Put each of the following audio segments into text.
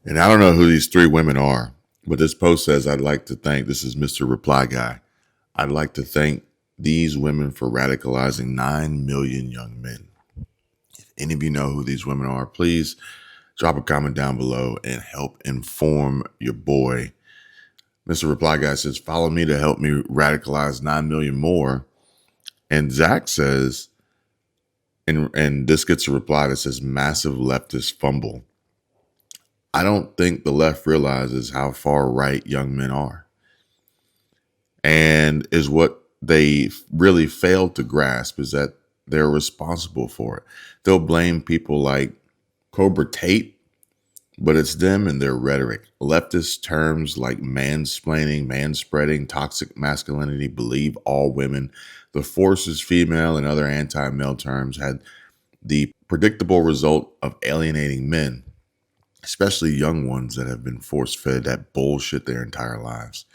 And I don't know who these three women are, but this post says, I'd like to thank, this is Mr. Reply Guy. I'd like to thank these women for radicalizing 9 million young men. If any of you know who these women are, please drop a comment down below and help inform your boy. Mr. Reply Guy says, follow me to help me radicalize 9 million more. And Zach says, and this gets a reply that says, massive leftist fumble. I don't think the left realizes how far right young men are, and is what they really failed to grasp is that they're responsible for it. They'll blame people like Cobra Tate, but it's them and their rhetoric. Leftist terms like mansplaining, manspreading, toxic masculinity, believe all women, the force is female, and other anti-male terms had the predictable result of alienating men, especially young ones that have been force-fed that bullshit their entire lives.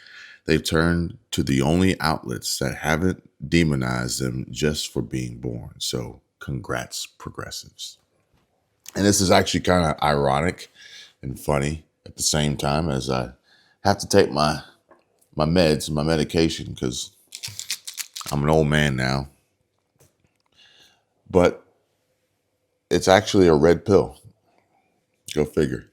They've turned to the only outlets that haven't demonized them just for being born. So congrats, progressives. And this is actually kind of ironic and funny at the same time, as I have to take my meds, my medication, because I'm an old man now. But it's actually a red pill. Go figure.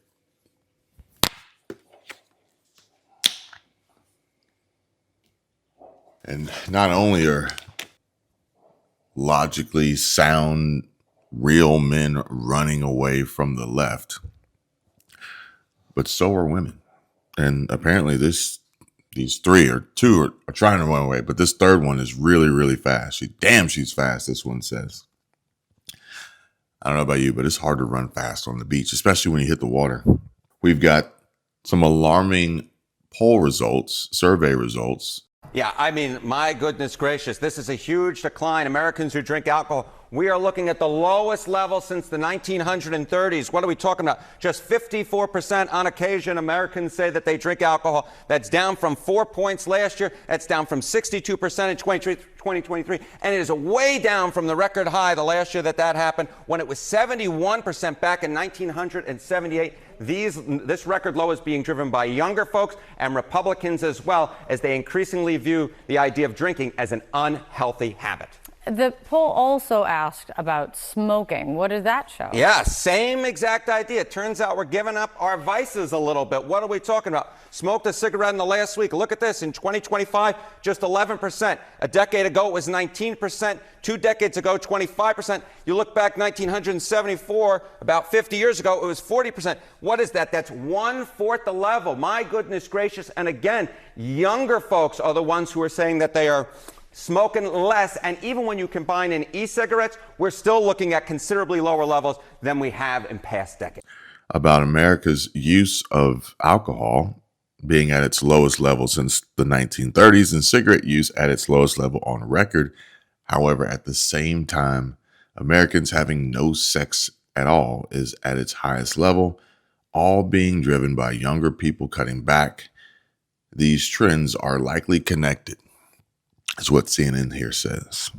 And not only are logically sound, real men running away from the left, but so are women. And apparently these three or two are trying to run away, but this third one is really, really fast. She's fast, this one says. I don't know about you, but it's hard to run fast on the beach, especially when you hit the water. We've got some alarming poll results, survey results. Yeah, I mean, my goodness gracious, this is a huge decline. Americans who drink alcohol, we are looking at the lowest level since the 1930s. What are we talking about? Just 54% on occasion Americans say that they drink alcohol. That's down from 4 points last year. That's down from 62% in 2023. And it is way down from the record high the last year that happened, when it was 71% back in 1978. This record low is being driven by younger folks and Republicans as well, as they increasingly view the idea of drinking as an unhealthy habit. The poll also asked about smoking. What did that show? Yeah, same exact idea. It turns out we're giving up our vices a little bit. What are we talking about? Smoked a cigarette in the last week. Look at this. In 2025, just 11%. A decade ago, it was 19%. 2 decades ago, 25%. You look back 1974, about 50 years ago, it was 40%. What is that? That's 1/4 the level. My goodness gracious. And again, younger folks are the ones who are saying that they are smoking less. And even when you combine in e-cigarettes, we're still looking at considerably lower levels than we have in past decades. About America's use of alcohol being at its lowest level since the 1930s and cigarette use at its lowest level on record. However, at the same time, Americans having no sex at all is at its highest level, all being driven by younger people cutting back. These trends are likely connected. That's what CNN here says.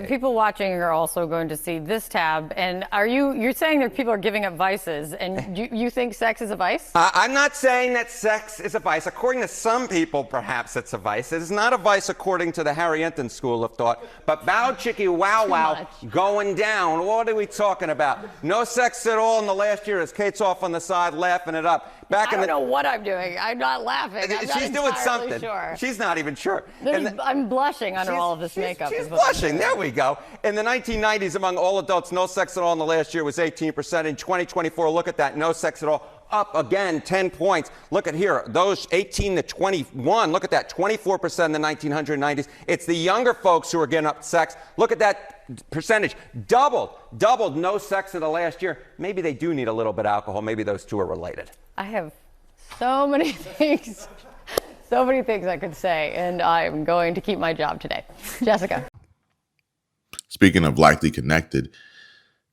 People watching are also going to see this tab. And you're saying that people are giving up vices, and you think sex is a vice? I'm not saying that sex is a vice. According to some people, perhaps it's a vice. It is not a vice according to the Harry Enton school of thought. But bow chickie wow wow going down. What are we talking about? No sex at all in the last year as Kate's off on the side laughing it up. I don't know what I'm doing. I'm not laughing. She's doing something. Sure. She's not even sure. I'm blushing under all of this makeup. She's blushing. There we go. In the 1990s, among all adults, no sex at all in the last year was 18%. In 2024, look at that. No sex at all. Up again 10 points. Look at here. Those 18 to 21, look at that. 24% in the 1990s. It's the younger folks who are getting up sex. Look at that percentage. Doubled no sex in the last year. Maybe they do need a little bit of alcohol. Maybe those two are related. I have so many things. So many things I could say, and I'm going to keep my job today. Jessica. Speaking of likely connected,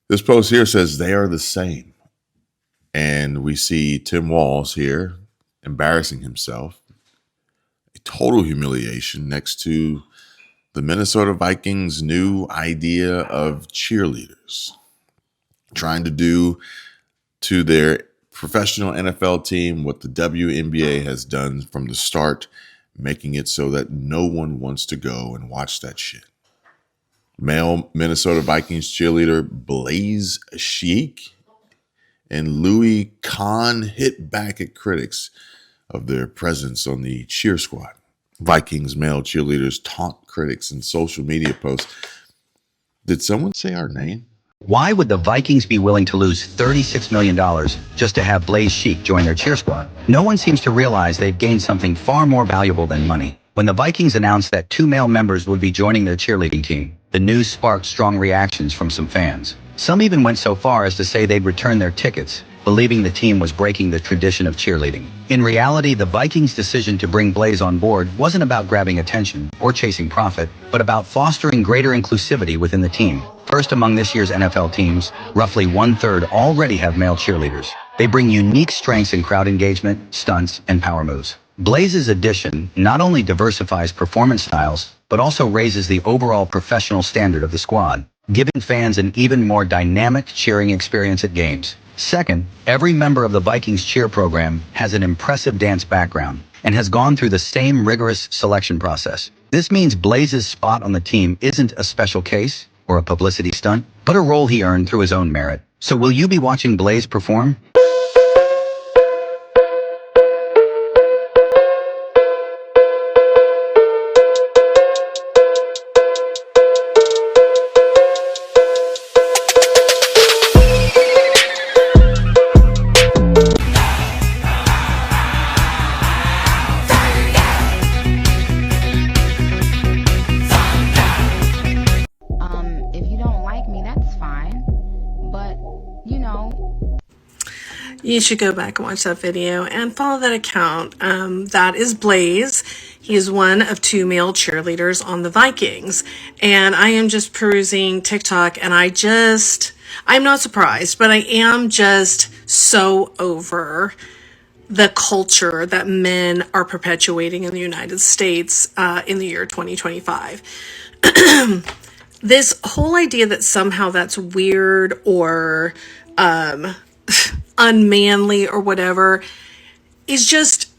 this post here says they are the same. And we see Tim Walz here embarrassing himself. A total humiliation next to the Minnesota Vikings' new idea of cheerleaders. Trying to do to their professional NFL team, what the WNBA has done from the start, making it so that no one wants to go and watch that shit. Male Minnesota Vikings cheerleader Blaze Sheik and Louis Kahn hit back at critics of their presence on the cheer squad. Vikings male cheerleaders taunt critics in social media posts. Did someone say our name? Why would the Vikings be willing to lose $36 million just to have Blaze Sheik join their cheer squad? No one seems to realize they've gained something far more valuable than money. When the Vikings announced that 2 male members would be joining their cheerleading team, the news sparked strong reactions from some fans. Some even went so far as to say they'd return their tickets, believing the team was breaking the tradition of cheerleading. In reality, the Vikings' decision to bring Blaze on board wasn't about grabbing attention or chasing profit, but about fostering greater inclusivity within the team. First among this year's NFL teams, roughly 1/3 already have male cheerleaders. They bring unique strengths in crowd engagement, stunts, and power moves. Blaze's addition not only diversifies performance styles, but also raises the overall professional standard of the squad, giving fans an even more dynamic cheering experience at games. Second, every member of the Vikings cheer program has an impressive dance background and has gone through the same rigorous selection process. This means Blaze's spot on the team isn't a special case or a publicity stunt, but a role he earned through his own merit. So will you be watching Blaze perform? If you don't like me, that's fine. But, you know. You should go back and watch that video and follow that account. That is Blaze. He is one of 2 male cheerleaders on the Vikings. And I am just perusing TikTok and I'm not surprised, but I am just so over the culture that men are perpetuating in the United States in the year 2025. This whole idea that somehow that's weird or unmanly or whatever is just,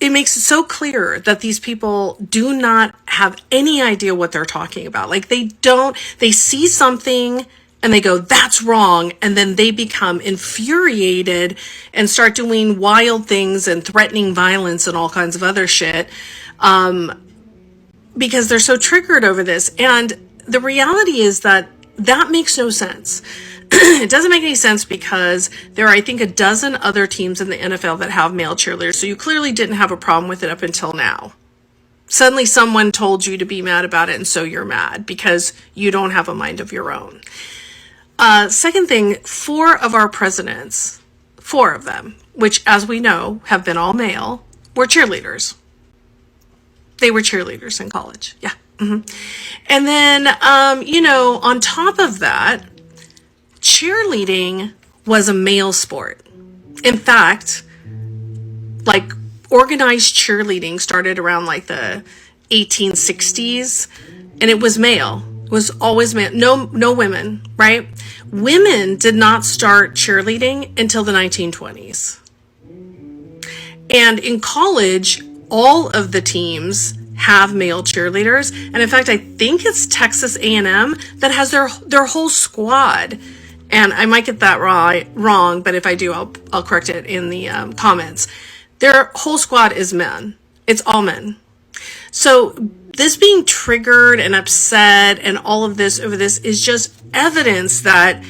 it makes it so clear that these people do not have any idea what they're talking about. Like they see something and they go, that's wrong. And then they become infuriated and start doing wild things and threatening violence and all kinds of other shit because they're so triggered over this. And the reality is that makes no sense. It doesn't make any sense because there are, I think, a dozen other teams in the NFL that have male cheerleaders. So you clearly didn't have a problem with it up until now. Suddenly someone told you to be mad about it, and so you're mad because you don't have a mind of your own. Second thing, 4 of our presidents, 4 of them, which as we know have been all male, were cheerleaders. They were cheerleaders in college. Yeah. Mm-hmm. And then, on top of that, cheerleading was a male sport. In fact, like organized cheerleading started around like the 1860s and it was male. It was always male. No women, right? Women did not start cheerleading until the 1920s. And in college, all of the teams have male cheerleaders, and in fact I think it's Texas A&M that has their whole squad, and I might get that wrong, but if I do I'll correct it in the comments. Their whole squad is men. It's all men. So this being triggered and upset and all of this over this is just evidence that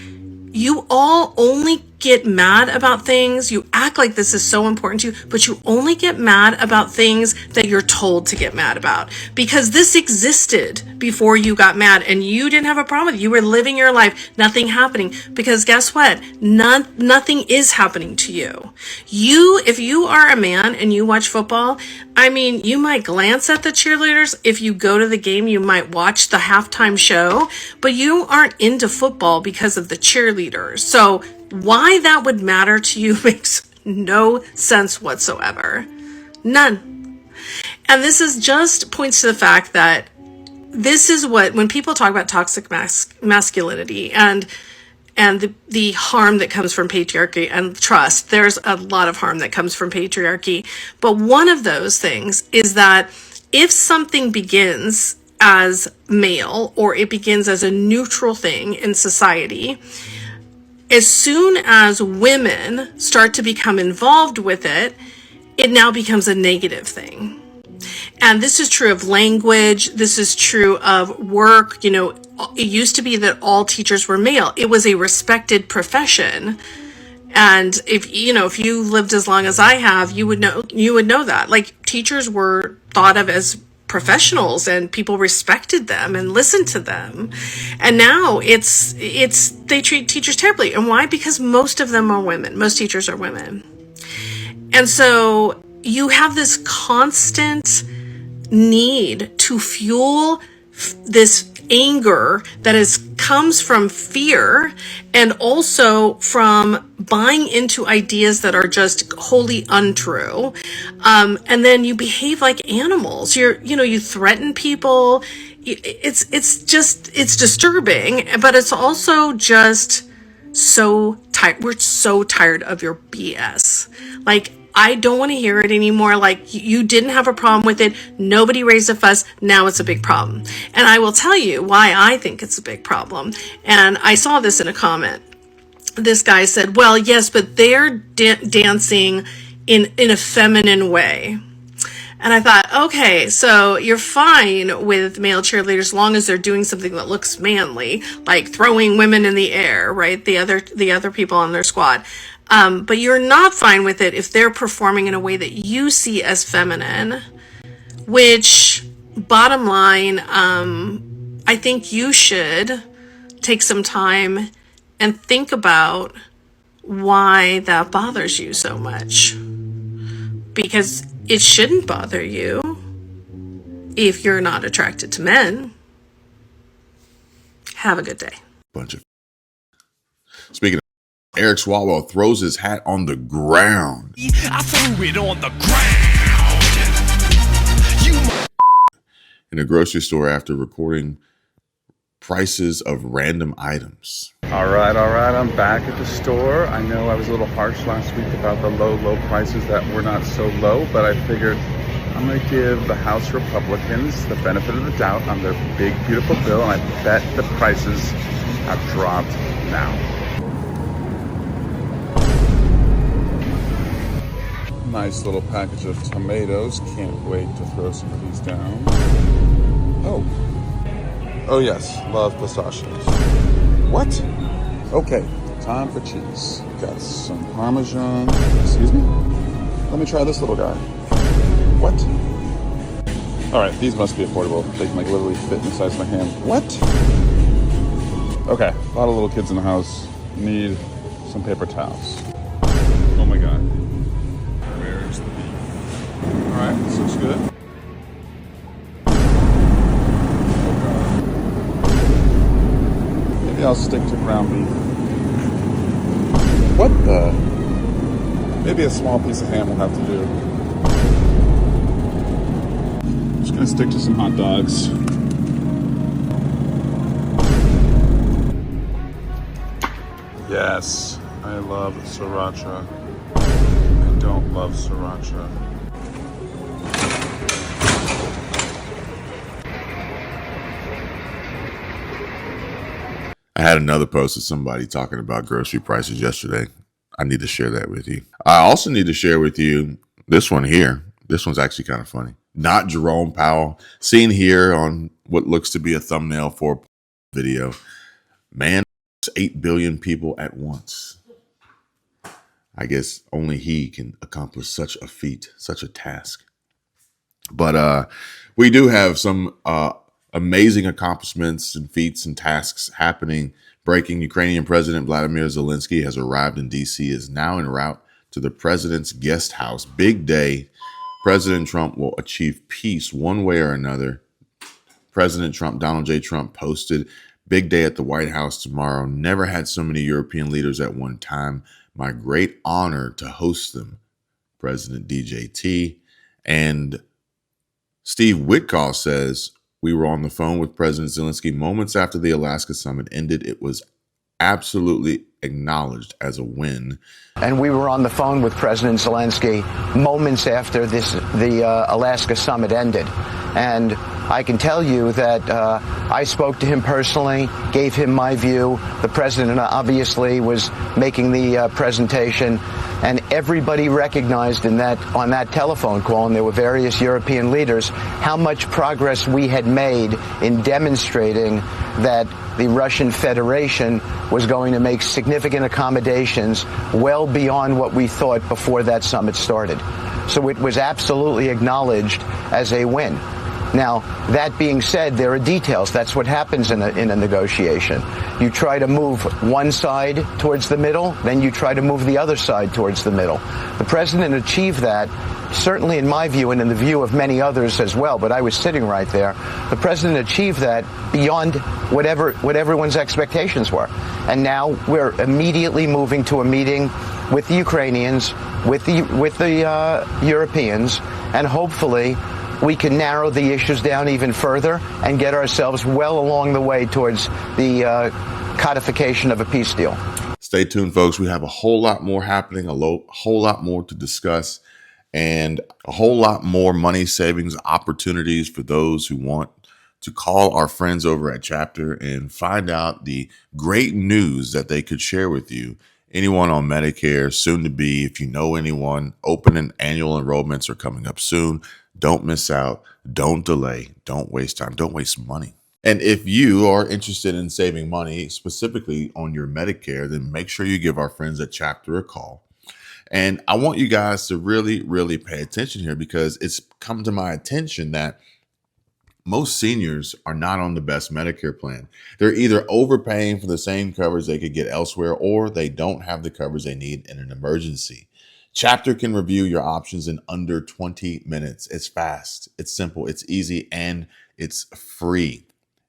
you all only get mad about things. You act like this is so important to you, but you only get mad about things that you're told to get mad about, because this existed before you got mad and you didn't have a problem with it. You were living your life, nothing happening, because guess what? Nothing is happening to you. If you are a man and you watch football, I mean, you might glance at the cheerleaders. If you go to the game, you might watch the halftime show, but you aren't into football because of the cheerleaders. So why that would matter to you makes no sense whatsoever. None. And this is just points to the fact that this is what, when people talk about toxic masculinity, and and the harm that comes from patriarchy and trust. There's a lot of harm that comes from patriarchy. But one of those things is that if something begins as male, or it begins as a neutral thing in society, as soon as women start to become involved with it, it now becomes a negative thing. And this is true of language. This is true of work. It used to be that all teachers were male. It was a respected profession. And if you lived as long as I have, you would know that. Like, teachers were thought of as professionals, and people respected them and listened to them. And now they treat teachers terribly. And why? Because most of them are women. Most teachers are women. And so you have this constant need to fuel this anger that comes from fear, and also from buying into ideas that are just wholly untrue. And then you behave like animals. You threaten people. It's disturbing, but it's also just so tired. We're so tired of your BS. Like, I don't want to hear it anymore. Like, you didn't have a problem with it. Nobody raised a fuss. Now it's a big problem. And I will tell you why I think it's a big problem. And I saw this in a comment. This guy said, well, yes, but they're dancing in a feminine way. And I thought, okay, so you're fine with male cheerleaders as long as they're doing something that looks manly, like throwing women in the air, right? The other people on their squad. But you're not fine with it if they're performing in a way that you see as feminine, which, bottom line, I think you should take some time and think about why that bothers you so much. Because it shouldn't bother you if you're not attracted to men. Have a good day. Speaking of, Eric Swalwell throws his hat on the ground. I threw it on the ground. In a grocery store after recording prices of random items. All right, I'm back at the store. I know I was a little harsh last week about the low prices that were not so low, but I figured I'm going to give the House Republicans the benefit of the doubt on their big, beautiful bill, and I bet the prices have dropped now. Nice little package of tomatoes. Can't wait to throw some of these down. Oh yes, love pistachios. What? Okay, time for cheese. Got some Parmesan. Excuse me? Let me try this little guy. What? Alright, these must be affordable. They can literally fit in the size of my hand. What? Okay, a lot of little kids in the house need some paper towels. Oh my god. Where's the beef? Alright, this looks good. I'll stick to ground beef. What the? Maybe a small piece of ham will have to do. Just gonna stick to some hot dogs. Yes, I love sriracha. I don't love sriracha. I had another post of somebody talking about grocery prices yesterday. I need to share that with you. I also need to share with you this one here. This one's actually kind of funny. Not Jerome Powell, seen here on what looks to be a thumbnail for a video. Man, 8 billion people at once. I guess only he can accomplish such a feat, such a task. But we do have some amazing accomplishments and feats and tasks happening. Breaking: Ukrainian President Vladimir Zelensky has arrived in D.C., is now en route to the president's guest house. Big day. President Trump will achieve peace one way or another. President Trump, Donald J. Trump, posted, big day at the White House tomorrow. Never had so many European leaders at one time. My great honor to host them. President DJT. And Steve Witkoff says, we were on the phone with President Zelensky moments after the Alaska summit ended. It was absolutely acknowledged as a win. And we were on the phone with President Zelensky moments after the Alaska summit ended. And I can tell you that I spoke to him personally, gave him my view. The president obviously was making the presentation, and everybody recognized on that telephone call, and there were various European leaders, how much progress we had made in demonstrating that the Russian Federation was going to make significant accommodations well beyond what we thought before that summit started. So it was absolutely acknowledged as a win. Now, that being said, there are details. That's what happens in a negotiation. You try to move one side towards the middle, then you try to move the other side towards the middle. The president achieved that, certainly in my view and in the view of many others as well, but I was sitting right there. The president achieved that beyond what everyone's expectations were. And now we're immediately moving to a meeting with the Ukrainians, with the Europeans, and hopefully we can narrow the issues down even further and get ourselves well along the way towards the codification of a peace deal. Stay tuned, folks. We have a whole lot more happening, a whole lot more to discuss, and a whole lot more money savings opportunities for those who want to call our friends over at Chapter and find out the great news that they could share with you. Anyone on Medicare, soon to be, if you know anyone, open and annual enrollments are coming up soon. Don't miss out. Don't delay. Don't waste time. Don't waste money. And if you are interested in saving money, specifically on your Medicare, then make sure you give our friends at Chapter a call. And I want you guys to really, really pay attention here, because it's come to my attention that most seniors are not on the best Medicare plan. They're either overpaying for the same coverage they could get elsewhere, or they don't have the coverage they need in an emergency. Chapter can review your options in under 20 minutes. It's fast, it's simple, it's easy, and it's free.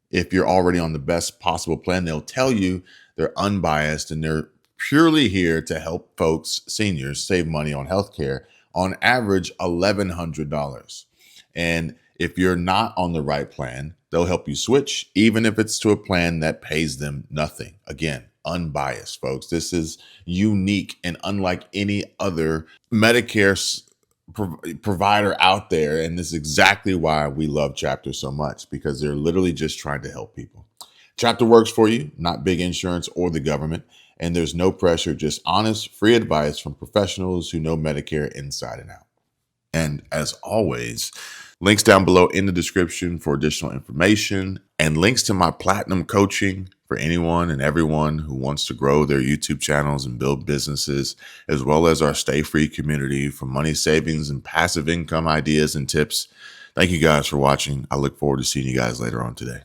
If you're already on the best possible plan, they'll tell you they're unbiased and they're purely here to help folks, seniors, save money on healthcare, on average $1,100. And if you're not on the right plan, they'll help you switch, even if it's to a plan that pays them nothing. Again, unbiased, folks. This is unique and unlike any other Medicare provider out there. And this is exactly why we love Chapter so much, because they're literally just trying to help people. Chapter works for you, not big insurance or the government. And there's no pressure, just honest, free advice from professionals who know Medicare inside and out. And as always, links down below in the description for additional information, and links to my platinum coaching for anyone and everyone who wants to grow their YouTube channels and build businesses, as well as our Stay Free community for money savings and passive income ideas and tips. Thank you guys for watching. I look forward to seeing you guys later on today.